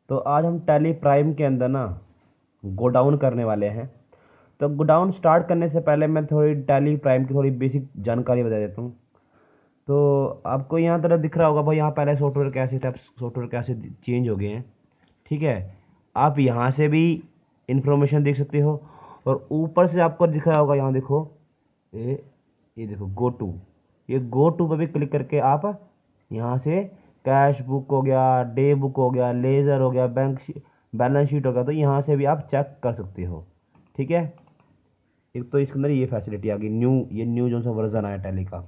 तो आज हम टैली प्राइम के अंदर ना गोडाउन करने वाले हैं। तो गोडाउन स्टार्ट करने से पहले मैं थोड़ी टैली प्राइम की थोड़ी बेसिक जानकारी बता देता हूँ। तो आपको यहाँ तरह दिख रहा होगा भाई, यहाँ पहले सॉफ्टवेयर कैसे थे, अब सॉफ्टवेयर कैसे चेंज हो गए हैं। ठीक है, आप यहाँ से भी इंफॉर्मेशन देख सकते हो और ऊपर से आपको दिख रहा होगा, यहाँ देखो ये देखो गो टू, ये गो टू पर भी क्लिक करके आप यहाँ से कैश बुक हो गया, डे बुक हो गया, लेज़र हो गया, बैलेंस शीट हो गया, तो यहाँ से भी आप चेक कर सकते हो। ठीक है, एक तो इसके अंदर ये फैसिलिटी आ गई, न्यू जो सा वर्जन आया टैली का।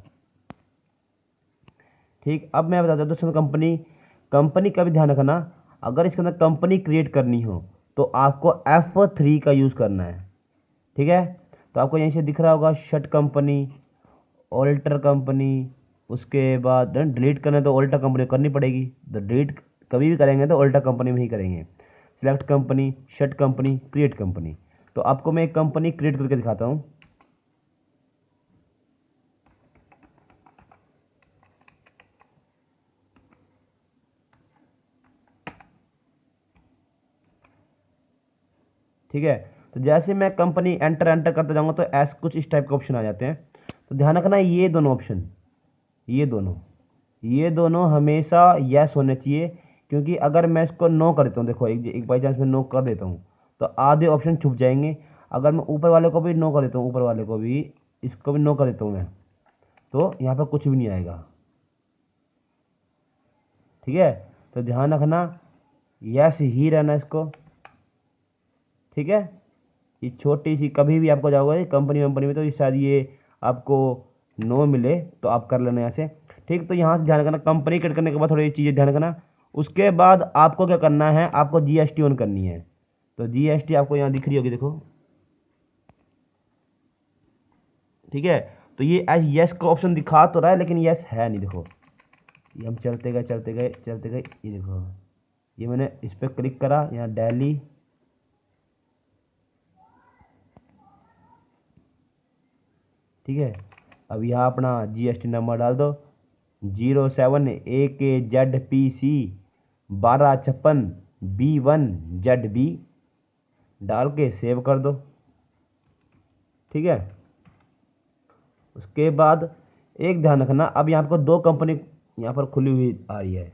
ठीक, अब मैं बताता हूँ दोस्तों, कंपनी का भी ध्यान रखना। अगर इसके अंदर कंपनी क्रिएट करनी हो तो आपको F3 का यूज़ करना है। ठीक है, तो आपको यहीं से दिख रहा होगा शट कंपनी, ऑल्टर कंपनी, उसके बाद डिलीट करना है तो ऑल्टर कंपनी करनी पड़ेगी। तो डिलीट कभी भी करेंगे तो ऑल्टर कंपनी में ही करेंगे। Select company, shut company, create company. तो आपको मैं एक कंपनी क्रिएट करके दिखाता हूँ। ठीक है, तो जैसे मैं कंपनी एंटर करते जाऊँगा तो ऐसे कुछ इस टाइप के ऑप्शन आ जाते हैं। तो ध्यान रखना, ये दोनों ऑप्शन, ये दोनों हमेशा यस होने चाहिए, क्योंकि अगर मैं इसको नो कर देता हूँ, देखो एक बाई चांस मैं नो कर देता हूँ तो आधे ऑप्शन छुप जाएंगे। अगर मैं ऊपर वाले को भी नो कर देता हूँ, ऊपर वाले को भी, इसको भी नो कर देता हूँ मैं, तो यहाँ पर कुछ भी नहीं आएगा। ठीक है, तो ध्यान रखना यस ही रहना इसको। ठीक है, ये छोटी सी कभी भी आपको जाओगे कंपनी में तो शायद ये आपको नो मिले तो आप कर लेना ऐसे। ठीक, तो यहाँ से ध्यान रखना, कंपनी क्रिएट करने के बाद थोड़ी चीज़ें ध्यान रखना। उसके बाद आपको क्या करना है, आपको जीएसटी ऑन करनी है। तो जीएसटी आपको यहाँ दिख रही होगी, देखो। ठीक है, तो ये एज यस का ऑप्शन दिखा तो रहा है लेकिन यस है नहीं, देखो। ये हम चलते गए, ये देखो, ये मैंने इस पर क्लिक करा, यहाँ दिल्ली। ठीक है, अब यहाँ अपना जीएसटी नंबर डाल दो, 07AKZPC 1256B1ZB डाल के सेव कर दो। ठीक है, उसके बाद एक ध्यान रखना, अब यहाँ पर दो कंपनी यहाँ पर खुली हुई आ रही है,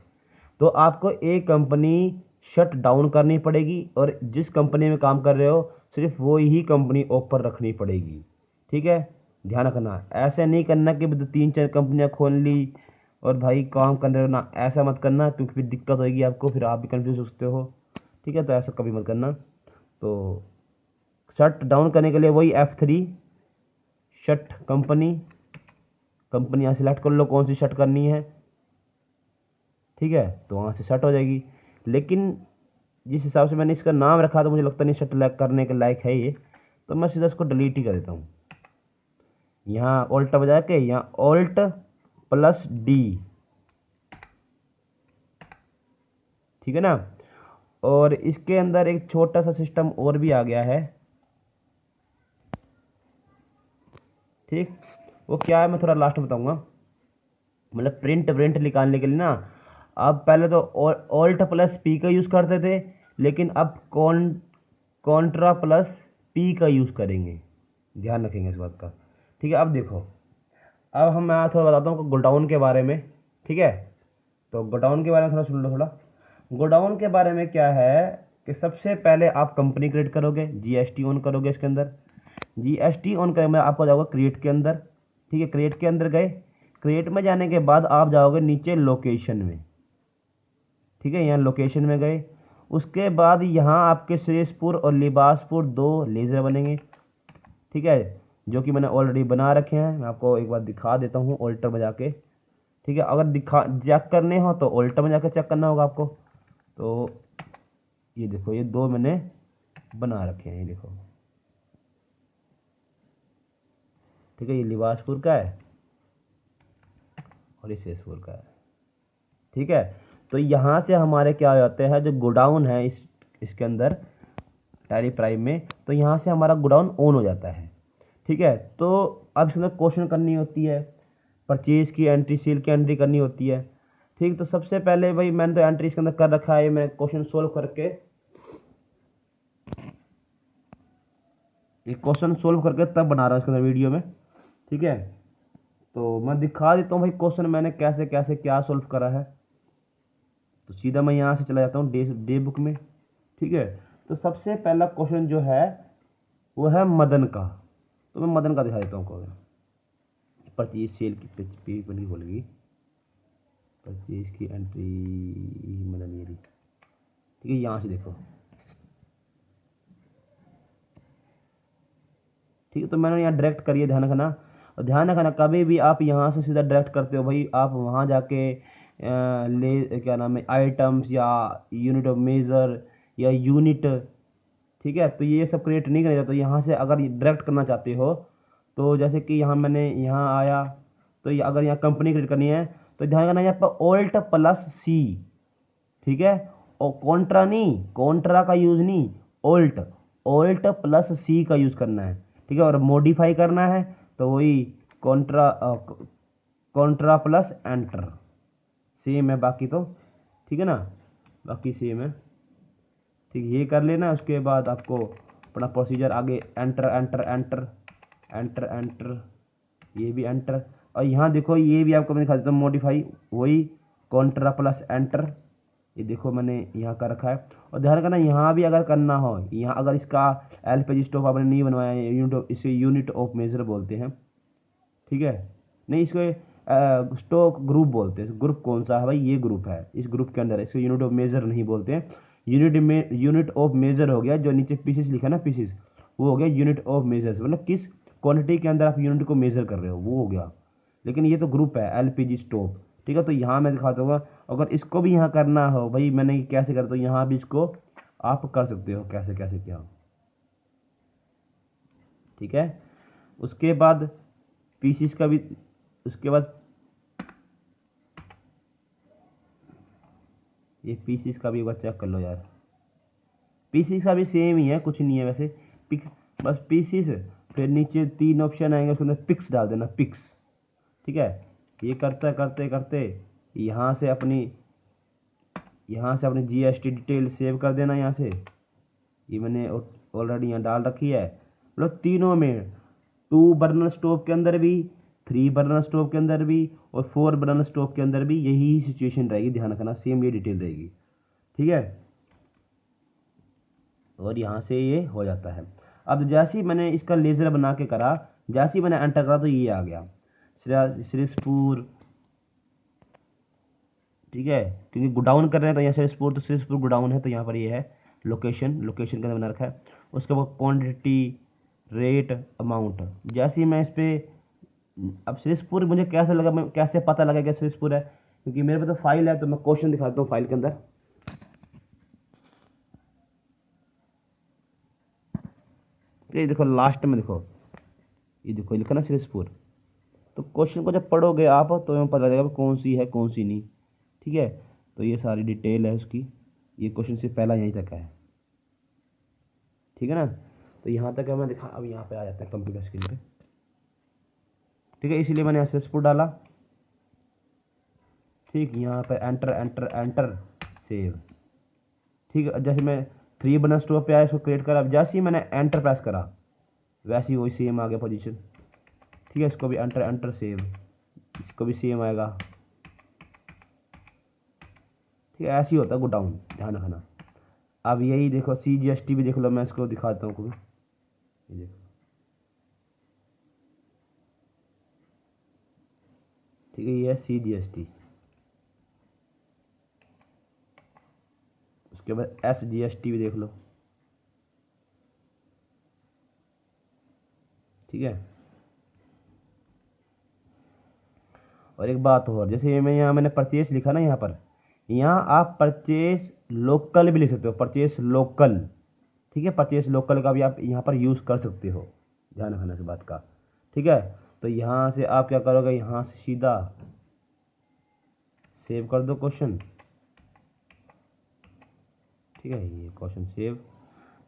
तो आपको एक कंपनी शट डाउन करनी पड़ेगी और जिस कंपनी में काम कर रहे हो सिर्फ वो ही कंपनी ओपन रखनी पड़ेगी। ठीक है, ध्यान रखना, ऐसे नहीं करना कि 3-4 कंपनियां खोल ली और भाई काम कर रहे हो ना, ऐसा मत करना, क्योंकि फिर दिक्कत होगी आपको, फिर आप भी कंफ्यूज हो सकते हो। ठीक है, तो ऐसा कभी मत करना। तो शट डाउन करने के लिए वही F3, शट कंपनी यहाँ सिलेक्ट कर लो कौन सी शट करनी है। ठीक है, तो वहाँ से शट हो जाएगी। लेकिन जिस हिसाब से मैंने इसका नाम रखा तो मुझे लगता नहीं शट करने के लायक है ये, तो मैं सीधा इसको डिलीट ही कर देता हूँ। यहाँ ऑल्ट बजा के यहाँ Alt+D। ठीक है ना, और इसके अंदर एक छोटा सा सिस्टम और भी आ गया है। ठीक, वो क्या है मैं थोड़ा लास्ट में बताऊंगा। मतलब प्रिंट निकालने के लिए ना, अब पहले तो Alt+P का यूज़ करते थे, लेकिन अब Ctrl+P का यूज़ करेंगे, ध्यान रखेंगे इस बात का। ठीक है, अब देखो, अब मैं थोड़ा बताता हूँ गोडाउन के बारे में। ठीक है, तो गोडाउन के बारे में थोड़ा सुन लो। थोड़ा गोडाउन के बारे में क्या है कि सबसे पहले आप कंपनी क्रिएट करोगे, जीएसटी ऑन करोगे। इसके अंदर जीएसटी ऑन करने में आपको जाओगे क्रिएट के अंदर। ठीक है, क्रिएट के अंदर गए, क्रिएट में जाने के बाद आप जाओगे नीचे लोकेशन में। ठीक है, यहाँ लोकेशन में गए, उसके बाद यहाँ आपके श्रेष्ठपुर और लिबासपुर 2 लेज़र बनेंगे। ठीक है, जो कि मैंने ऑलरेडी बना रखे हैं, मैं आपको एक बार दिखा देता हूँ ऑल्टर बजा के। ठीक है, अगर चेक करने हो तो ऑल्टर में जाकर चेक करना होगा आपको। तो ये देखो, ये 2 मैंने बना रखे हैं, ये देखो। ठीक है, ये लिबासपुर का है और ये शेषपुर का है। ठीक है, तो यहाँ से हमारे क्या हो जाते हैं, जो गोडाउन है इसके अंदर टैली प्राइम में, तो यहाँ से हमारा गोडाउन ऑन हो जाता है। ठीक है, तो अब इसके अंदर क्वेश्चन करनी होती है, परचेज की एंट्री, सेल की एंट्री करनी होती है। ठीक, तो सबसे पहले भाई मैंने तो एंट्री इसके अंदर कर रखा है, मैं क्वेश्चन सोल्व करके, ये क्वेश्चन सोल्व करके तब बना रहा हूँ इसके अंदर वीडियो में। ठीक है, तो मैं दिखा देता हूँ भाई क्वेश्चन मैंने कैसे कैसे क्या सोल्व करा है। तो सीधा मैं यहाँ से चला जाता हूँ डे बुक में। ठीक है, तो सबसे पहला क्वेश्चन जो है वो है मदन का। तो मैं मदन का दिखा देता हूँ क्वेश्चन। परचेज सेल की पेमेंट की बोलेगी, परचेज की एंट्री मदन ये रही। ठीक है, यहाँ से देखो। ठीक है, तो मैंने यहाँ डायरेक्ट करिए, ध्यान रखना। और ध्यान रखना कभी भी आप यहाँ से सीधा डायरेक्ट करते हो भाई, आप वहाँ जाके ले क्या नाम है आइटम्स या यूनिट ऑफ मेजर या यूनिट, ठीक है, तो ये सब क्रिएट नहीं करेगा। तो यहाँ से अगर डायरेक्ट करना चाहते हो तो जैसे कि यहाँ मैंने यहाँ आया, तो ये अगर यहाँ कंपनी क्रिएट करनी है तो ध्यान रखना यहाँ पर ऑल्ट प्लस सी। ठीक है, और कॉन्ट्रा नहीं, कॉन्ट्रा का यूज़ नहीं, ऑल्ट, ऑल्ट प्लस सी का यूज़ करना है। ठीक है, और मॉडिफाई करना है तो वही Contra, Contra plus enter, same है बाकी तो। ठीक है ना, बाकी सेम है। ठीक, ये कर लेना। उसके बाद आपको अपना प्रोसीजर आगे enter enter enter enter enter, ये भी एंटर। और यहाँ देखो ये भी आपको मैं दिखा देता हूँ, मॉडिफाई वही कॉन्ट्रा प्लस एंटर, ये देखो मैंने यहाँ कर रखा है। और ध्यान करना यहाँ भी अगर करना हो, यहाँ अगर इसका एलपीजी स्टोव आपने नहीं बनवाया है, इसे यूनिट ऑफ मेजर बोलते हैं। ठीक है, नहीं इसको स्टोक ग्रुप बोलते हैं। ग्रुप कौन सा है भाई, ये ग्रुप है, इस ग्रुप के अंदर इसको यूनिट ऑफ मेजर नहीं बोलते हैं। यूनिट ऑफ मेजर हो गया जो नीचे पीसेस लिखा है ना, पीसेस, वो हो गया यूनिट ऑफ मेजर्स, मतलब किस क्वांटिटी के अंदर आप यूनिट को मेजर कर रहे हो, वो हो गया। लेकिन ये तो ग्रुप है एलपीजी स्टोव। ठीक है, तो यहाँ मैं दिखा दूंगा। अगर इसको भी यहाँ करना हो भाई, मैंने कैसे करता हूँ, यहाँ भी इसको आप कर सकते हो कैसे कैसे क्या। ठीक है, उसके बाद पीसीस का भी, उसके बाद ये पीसीस का भी एक बार चेक कर लो यार। पीसीस का भी सेम ही है, कुछ नहीं है वैसे। बस पीसीस, फिर नीचे 3 ऑप्शन आएंगे, उसके अंदर पिक्स डाल देना, पिक्स। ठीक है, ये करते करते करते यहाँ से अपनी जीएसटी डिटेल सेव कर देना यहाँ से। ये मैंने ऑलरेडी यहाँ डाल रखी है। मतलब तीनों में 2 बर्नर स्टोव के अंदर भी, 3 बर्नर स्टोव के अंदर भी और 4 बर्नर स्टोव के अंदर भी यही सिचुएशन रहेगी, ध्यान रखना, सेम ये डिटेल रहेगी। ठीक है, और यहाँ से ये हो जाता है। अब जैसे ही मैंने इसका लेज़र बना के करा, जैसे ही मैंने एंटर करा तो ये आ गया श्रीस्पुर। ठीक है, क्योंकि गोडाउन कर रहे हैं तो यहाँ श्रीस्पुर, तो श्रीस्पुर गोडाउन है तो यहाँ पर ये है लोकेशन, लोकेशन के अंदर बना रखा है। उसके बाद क्वान्टिटी, रेट, अमाउंट। जैसे ही मैं इस पर, अब श्रीस्पुर मुझे कैसे लगा, मैं कैसे पता लगा कि श्रीस्पुर है, क्योंकि मेरे पे तो फाइल है, तो मैं क्वेश्चन दिखाता हूँ फाइल के अंदर। ये देखो लास्ट में देखो, ये देखो लिखा ना श्रीस्पुर। तो क्वेश्चन को जब पढ़ोगे आप तो हमें पता लगेगा कौन सी है कौन सी नहीं। ठीक है, तो ये सारी डिटेल है उसकी, ये क्वेश्चन से पहला यहीं तक है। ठीक है ना, तो यहाँ तक है मैं दिखा। अब यहाँ पे आ जाता है कंप्यूटर स्क्रीन पे। ठीक है, इसीलिए मैंने श्रीस्पुर डाला। ठीक, यहाँ पे एंटर एंटर एंटर सेव। ठीक है, जैसे मैं 3 बर्नर स्टोव पे आया, इसको क्रिएट करा, जैसे ही मैंने एंटर प्रेस करा वैसे ही वही सेम आ गया पोजीशन। ठीक है, इसको भी एंटर एंटर सेव, इसको भी सेम आएगा। ठीक है, ऐसे ही होता है गोडाउन, ध्यान रखना। अब यही देखो CGST भी देख लो, मैं इसको दिखाता हूँ। ये देखो, ठीक है, ये है CGST। उसके बाद SGST भी देख लो। ठीक है, और एक बात और, जैसे मैं यहाँ मैंने परचेस लिखा ना, यहाँ पर, यहाँ आप परचेस लोकल भी लिख सकते हो, परचेस लोकल। ठीक है, परचेस लोकल का भी आप यहाँ पर यूज़ कर सकते हो, ध्यान रखना इस बात का। ठीक है, तो यहाँ से आप क्या करोगे, यहाँ से सीधा सेव कर दो क्वेश्चन। ठीक है, ये क्वेश्चन सेव।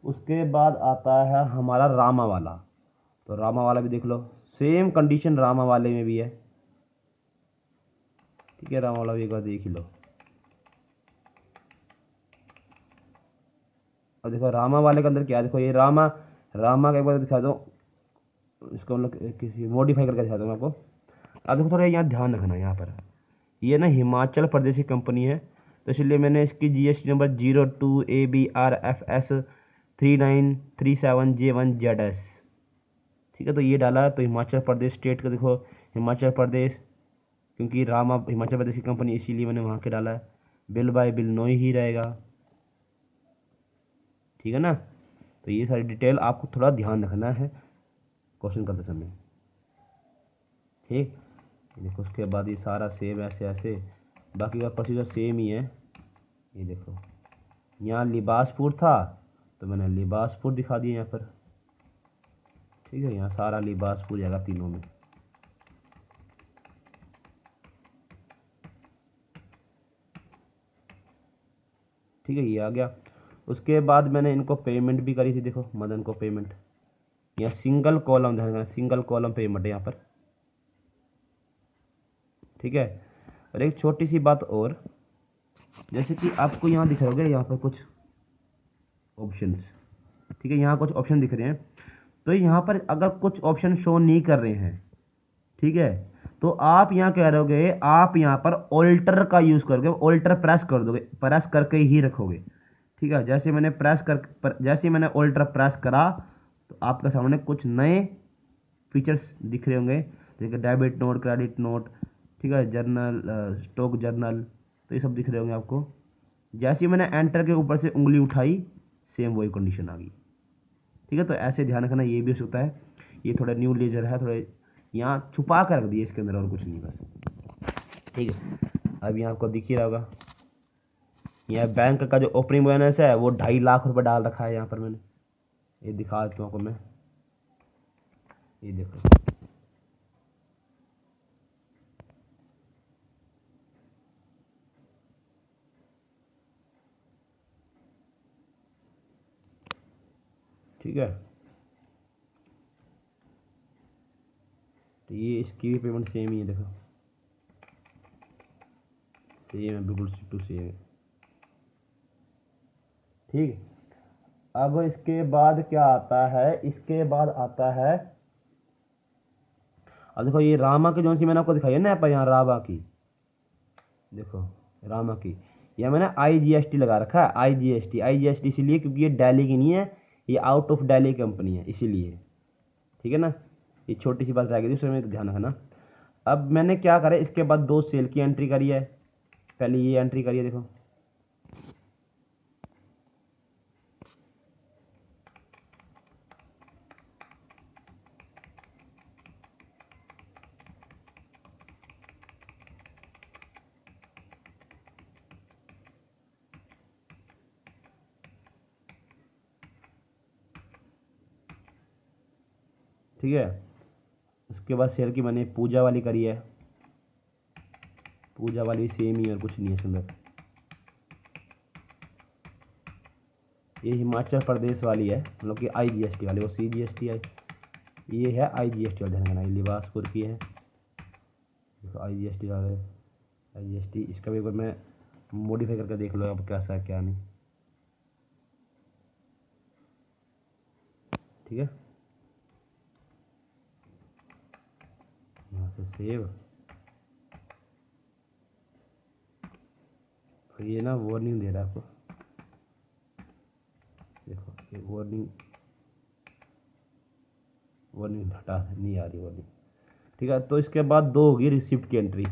उसके बाद आता है हमारा रामा वाला। तो रामा वाला भी देख लो, सेम कंडीशन रामा वाले में भी है। ठीक है, रामा वाला भी एक बार देख ही लो। अब देखो रामा वाले के अंदर क्या है, देखो ये रामा, रामा का एक बार दिखा दो, इसको हम लोग किसी मॉडिफाई करके दिखा दूँ आपको। अब देखो थोड़ा यहाँ ध्यान रखना, यहाँ पर ये ना हिमाचल प्रदेश की कंपनी है, तो इसलिए मैंने इसकी जीएसटी नंबर 02ABRFS3937J1ZS, ठीक है, तो ये डाला है। तो हिमाचल प्रदेश स्टेट का देखो, हिमाचल प्रदेश, क्योंकि रामा हिमाचल प्रदेश की कंपनी इसीलिए मैंने वहाँ के डाला है। बिल बाय बिल नो ही रहेगा, ठीक है ना। तो ये सारी डिटेल आपको थोड़ा ध्यान रखना है क्वेश्चन करते समय, ठीक। देखो उसके बाद ये सारा सेम ऐसे ऐसे, बाकी का प्रोसीजर सेम ही है। ये देखो यहाँ लिबासपुर था तो मैंने लिबासपुर दिखा दिया यहाँ पर, ठीक है, यहाँ सारा लिबासपुर जाएगा तीनों में। ठीक है, ये आ गया। उसके बाद मैंने इनको पेमेंट भी करी थी, देखो मदन को पेमेंट, यहाँ सिंगल कॉलम ध्यान, सिंगल कॉलम पेमेंट है यहाँ पर, ठीक है। और एक छोटी सी बात और, जैसे कि आपको यहाँ दिख रहे होंगे यहाँ पर कुछ ऑप्शंस, ठीक है, यहाँ कुछ ऑप्शन दिख रहे हैं। तो यहाँ पर अगर कुछ ऑप्शन शो नहीं कर रहे हैं, ठीक है, तो आप यहाँ कह रहोगे, आप यहाँ पर ऑल्टर का यूज़ करके ऑल्टर प्रेस कर दोगे, प्रेस करके ही रखोगे, ठीक है। जैसे मैंने जैसे मैंने ऑल्टर प्रेस करा तो आपके सामने कुछ नए फीचर्स दिख रहे होंगे, जैसे डेबिट नोट, क्रेडिट नोट, ठीक है, जर्नल, स्टॉक जर्नल, तो ये सब दिख रहे होंगे आपको। जैसे ही मैंने एंटर के ऊपर से उंगली उठाई, सेम वही कंडीशन आ गई, ठीक है। तो ऐसे ध्यान रखना, ये भी हो सकता है, ये थोड़ा न्यू लेजर है, थोड़ा यहाँ छुपा कर रख दिए इसके अंदर, और कुछ नहीं बस, ठीक है। अब यहाँ आपको दिख ही रहा होगा, यहाँ बैंक का जो ओपनिंग बैलेंस है वो 2.5 लाख रुपये डाल रखा है यहाँ पर मैंने, ये दिखा देता हूँ आपको मैं, ये देखो, ठीक है। तो ये इसकी भी पेमेंट सेम ही है, देखो सेम है, बिल्कुल टू सेम है, ठीक। अब इसके बाद क्या आता है, इसके बाद आता है, अब देखो ये रामा की जो सी मैंने आपको दिखाई है ना यहाँ पर, यहाँ रामा की, देखो रामा की, यह मैंने IGST लगा रखा है, IGST इसीलिए क्योंकि ये दिल्ली की नहीं है, ये आउट ऑफ दिल्ली कंपनी है इसीलिए, ठीक है ना। ये छोटी सी बात रह गई थी, उसमें ध्यान रखना। अब मैंने क्या करा, इसके बाद 2 सेल की एंट्री करी है, पहले ये एंट्री करी है, देखो ठीक है। उसके बाद सेल की मैंने पूजा वाली करी है, पूजा वाली सेम ही और कुछ नहीं है इसके अंदर। ये हिमाचल प्रदेश वाली है, मतलब कि IGST वाली, वो CGST है, ये है IGST वाली, ध्यान, ये लिबासपुर की है, देखो IGST वाले, IGST, इसका भी एक बार मैं मॉडिफाई करके देख लो अब कैसा है क्या नहीं, ठीक है। यहाँ से सेव, तो ये ना वार्निंग दे रहा है आपको, देखो ये वार्निंग हटा नहीं आ रही वार्निंग, ठीक है। तो इसके बाद 2 होगी रिसिप्ट की एंट्री,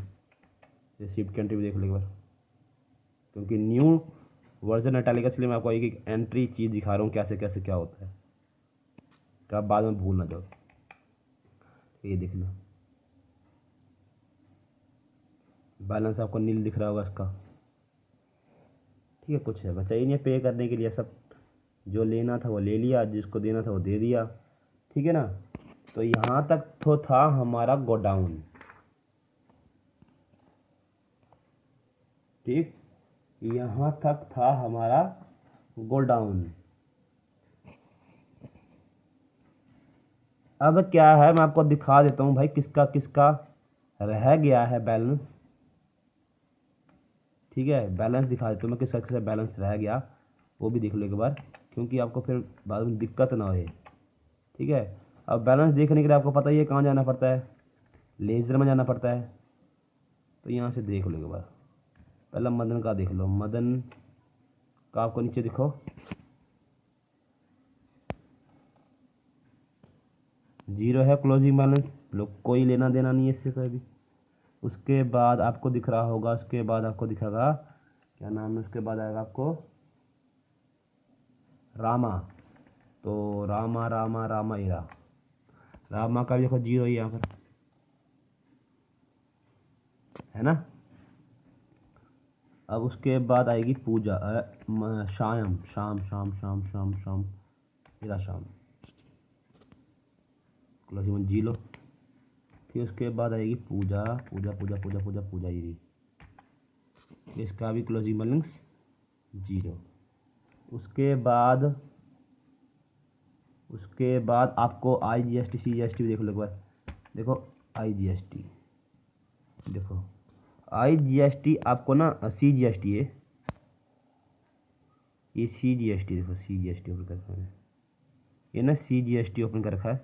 रिसिप्ट की एंट्री भी देख लो एक बार, क्योंकि न्यू वर्जन हटा लेगा, इसलिए मैं आपको एक एंट्री चीज़ दिखा रहा हूँ कैसे कैसे क्या होता है, तो आप बाद में भूल ना जाओ। ये देख लो, बैलेंस आपको नील दिख रहा होगा इसका, ठीक है, कुछ है बचा ही नहीं पे करने के लिए, सब जो लेना था वो ले लिया, जिसको देना था वो दे दिया, ठीक है ना। तो यहाँ तक तो था हमारा गोडाउन, ठीक, यहाँ तक था हमारा गोडाउन। अब क्या है, मैं आपको दिखा देता हूँ भाई किसका किसका रह गया है बैलेंस, ठीक है, बैलेंस दिखा देता हूँ मैं, किस तरह से बैलेंस रह गया वो भी देख लो एक बार, क्योंकि आपको फिर बाद में दिक्कत ना होए। ठीक है, अब बैलेंस देखने के लिए आपको पता ही है कहाँ जाना पड़ता है, लेज़र में जाना पड़ता है। तो यहाँ से देख लो एक बार, पहला मदन का देख लो, मदन का आपको नीचे दिखो, जीरो है क्लोजिंग बैलेंस, लोग कोई लेना देना नहीं है इससे कोई भी। उसके बाद आपको दिख रहा होगा, उसके बाद आपको दिखेगा क्या नाम है, उसके बाद आएगा आपको रामा। तो रामा रामा रामा इरा, रामा का भी देखो जीरो ही यहाँ पर है ना। अब उसके बाद आएगी पूजा, शाम शाम शाम शाम शाम शाम इरा शाम, क्लोजिंग जीरो। फिर उसके बाद आएगी पूजा पूजा पूजा पूजा पूजा पूजा ये, इसका भी क्लोजिंग बैलेंस जीरो। उसके बाद आपको IGST CGST भी देख लो एक बार, देखो IGST, देखो IGST आपको ना CGST है, ये CGST देखो, CGST ओपन कर रखा है, ये ना CGST ओपन कर रखा है।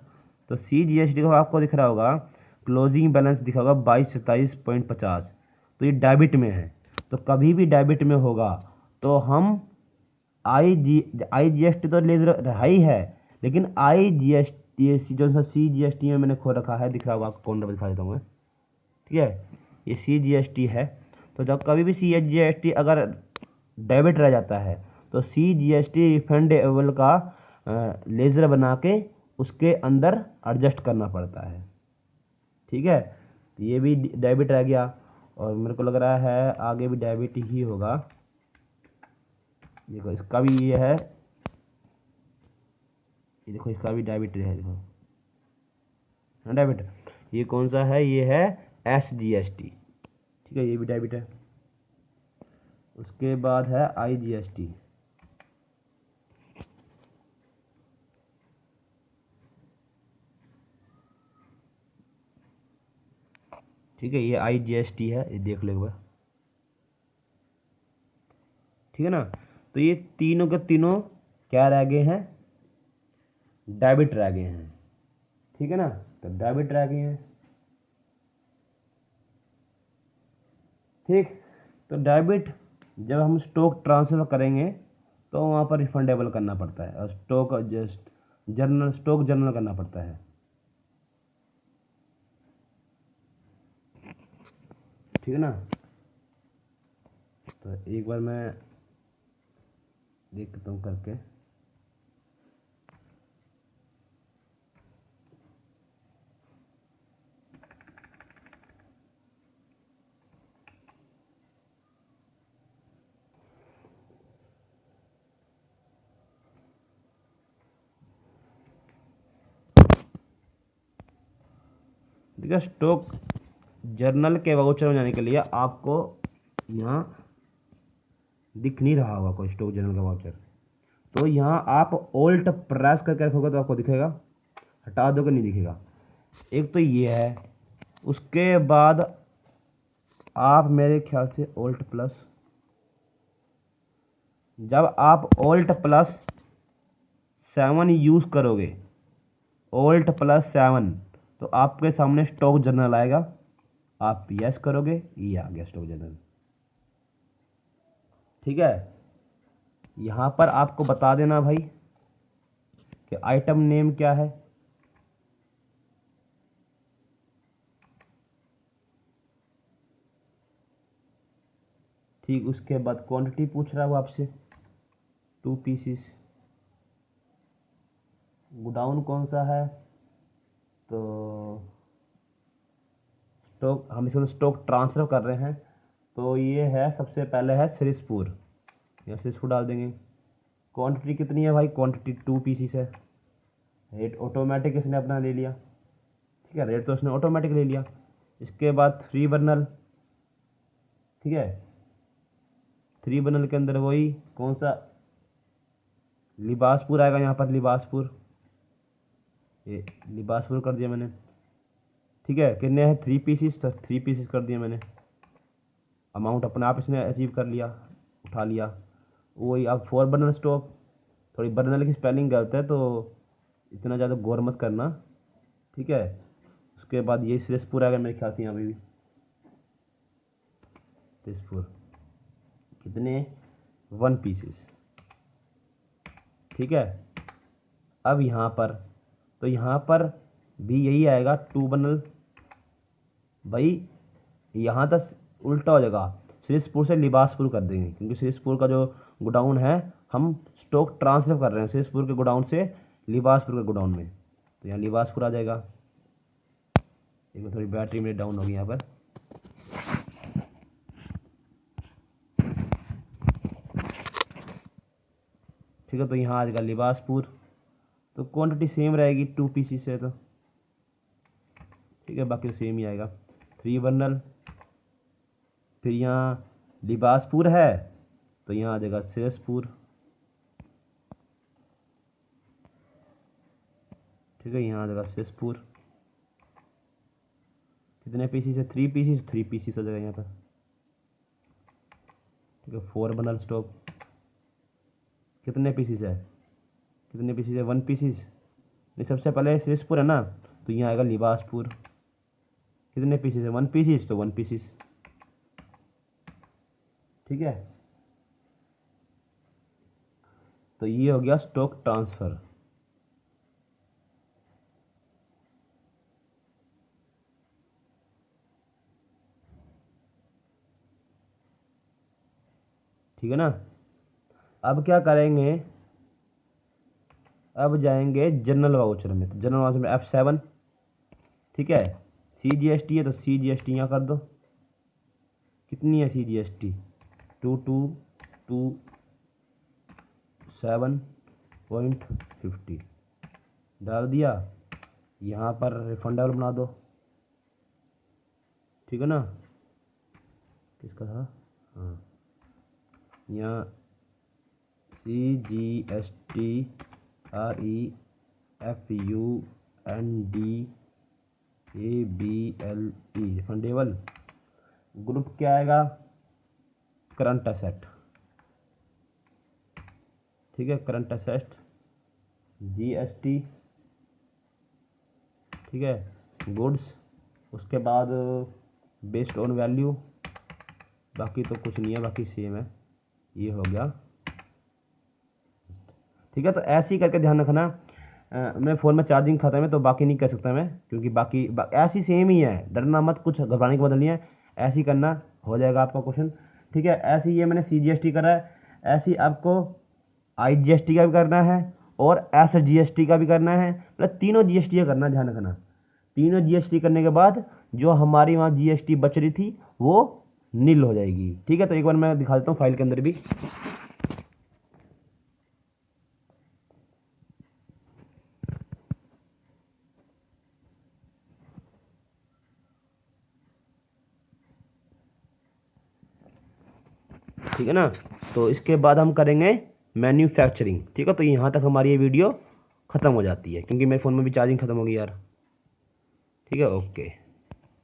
तो CGST को आपको दिख रहा होगा, क्लोजिंग बैलेंस दिखा होगा 2227.50, तो ये डेबिट में है। तो कभी भी डेबिट में होगा तो हम IGST तो ले रहा ही है, लेकिन IGST जो सा CGST में मैंने खो रखा है, दिख रहा होगा आपको, कौन दिखा देता हूँ मैं। ठीक है, ये CGST है। तो जब कभी भी CGST अगर डेबिट रह जाता है तो CGST रिफंडेबल का लेज़र बना के उसके अंदर एडजस्ट करना पड़ता है। ठीक है, तो ये भी डेबिट रह गया, और मेरे को लग रहा है आगे भी डेबिट ही होगा। देखो इसका भी ये है, ये देखो इसका भी डेबिट है, देखो हाँ डेबिट। ये कौन सा है, ये है SGST। ठीक है, ये भी डेबिट है। उसके बाद है IGST, ठीक है, ये IGST है, ये देख लो एक बार। ठीक है ना, तो ये तीनों के तीनों क्या रह गए हैं, डेबिट रह गए हैं। ठीक है ना, तो डेबिट रह गए हैं। ठीक, तो डेबिट जब हम स्टॉक ट्रांसफर करेंगे तो वहाँ पर रिफंडेबल करना पड़ता है, और स्टॉक जर्नल करना पड़ता है। ठीक है ना, तो एक बार मैं देखता हूँ करके। देखिए, स्टॉक जर्नल के वाउचर में जाने के लिए आपको यहाँ दिख नहीं रहा होगा कोई स्टॉक जर्नल का वाउचर, तो यहाँ आप ऑल्ट प्रेस करके रखोगे तो आपको दिखेगा, हटा दोगे नहीं दिखेगा। एक तो ये है, उसके बाद आप मेरे ख्याल से ऑल्ट प्लस, जब आप ऑल्ट प्लस 7 यूज़ करोगे, ऑल्ट प्लस 7, तो आपके सामने स्टॉक जर्नल आएगा, आप यस करोगे, ये आ गया स्टॉक जर्नल। ठीक है, यहाँ पर आपको बता देना भाई कि आइटम नेम क्या है। ठीक, उसके बाद क्वांटिटी पूछ रहा है वो आपसे, 2 पीसीस। गोडाउन कौन सा है, तो स्टॉक, हम इसमें स्टॉक ट्रांसफ़र कर रहे हैं, तो ये है, सबसे पहले है सरिसपुर, या सरिसपुर डाल देंगे। क्वांटिटी कितनी है भाई, क्वांटिटी 2 पीसीस है। रेट ऑटोमेटिक इसने अपना ले लिया, ठीक है, रेट तो इसने ऑटोमेटिक ले लिया। इसके बाद 3 बर्नल, ठीक है, 3 बर्नल के अंदर वही कौन सा, लिबासपुर आएगा यहाँ पर, लिबासपुर, ये लिबासपुर कर दिया मैंने। ठीक है, कितने हैं, 3 पीसीस, तो 3 पीसीस कर दिया मैंने। अमाउंट अपने आप इसने अचीव कर लिया, उठा लिया। वही अब 4 बर्नर स्टॉक, थोड़ी बर्नर की स्पेलिंग गलत है तो इतना ज़्यादा गौर मत करना, ठीक है। उसके बाद ये सिरसपुर आएगा मेरे ख्याल से यहाँ पे भी, सिरसपुर कितने 1 पीसेस, ठीक है। अब यहाँ पर तो यहाँ पर भी यही आएगा 2 बर्नर। भाई यहाँ तक उल्टा हो जाएगा, सिरसपुर से लिबासपुर कर देंगे क्योंकि सिरसपुर का जो गोडाउन है हम स्टॉक ट्रांसफर कर रहे हैं सिरसपुर के गोडाउन से लिबासपुर के गोडाउन में, तो यहाँ लिबासपुर आ जाएगा। एक मिनट, थोड़ी बैटरी मेरी डाउन होगी यहाँ पर। ठीक है, तो यहाँ आ जाएगा लिबासपुर, तो क्वांटिटी सेम रहेगी 2 पीसीस से, तो ठीक है, बाकी तो सेम ही आएगा। 3 बर्नल, फिर यहाँ लिबासपुर है तो यहाँ आ जाएगा सिरसपुर, ठीक है, यहाँ आ जाएगा सिरसपुर। कितने पीसीस है? 3 पीसीस, 3 पीसीस हो जाएगा यहाँ पर, ठीक है। 4 बर्नल स्टॉक, कितने पीसीस है? कितने पीसीस है? 1 पीसीस नहीं, सबसे पहले सिरसपुर है ना, तो यहाँ आएगा लिबासपुर। कितने पीसीस है? 1 पीसीस, तो 1 पीसीस, ठीक है। तो ये हो गया स्टॉक ट्रांसफर। ठीक है ना। अब क्या करेंगे, अब जाएंगे जनरल वाउचर में, तो जनरल वाउचर में F7, ठीक है। CGST है तो CGST यहाँ कर दो, कितनी है CGST? 2227.50 डाल दिया। यहाँ पर रिफंडेबल बना दो, ठीक है ना। किसका था? हाँ, यहाँ CGST REFUNDABLE रिफंडेबल। ग्रुप क्या आएगा? करंट असेट, ठीक है, करंट असेट GST, ठीक है, गुड्स, उसके बाद बेस्ड ऑन वैल्यू, बाकी तो कुछ नहीं है, बाकी सेम है। ये हो गया, ठीक है। तो ऐसे ही करके ध्यान रखना। मेरे फ़ोन में चार्जिंग खत्म है तो बाकी नहीं कर सकता मैं, क्योंकि बाकी ऐसी सेम ही है, डरना मत, कुछ घबराने की बदल नहीं है, ऐसे ही करना, हो जाएगा आपका क्वेश्चन, ठीक है। ऐसे ही ये मैंने CGST करा है, ऐसे ही आपको IGST का भी करना है और SGST का भी करना है, मतलब तीनों GST का करना, ध्यान रखना। तीनों GST करने के बाद जो हमारी वहाँ GST बच रही थी वो नील हो जाएगी, ठीक है। तो एक बार मैं दिखा देता हूँ फाइल के अंदर भी। ठीक है ना। तो इसके बाद हम करेंगे मैन्युफैक्चरिंग, ठीक है। तो यहाँ तक हमारी ये वीडियो ख़त्म हो जाती है, क्योंकि मेरे फ़ोन में भी चार्जिंग ख़त्म हो गई यार, ठीक है, ओके।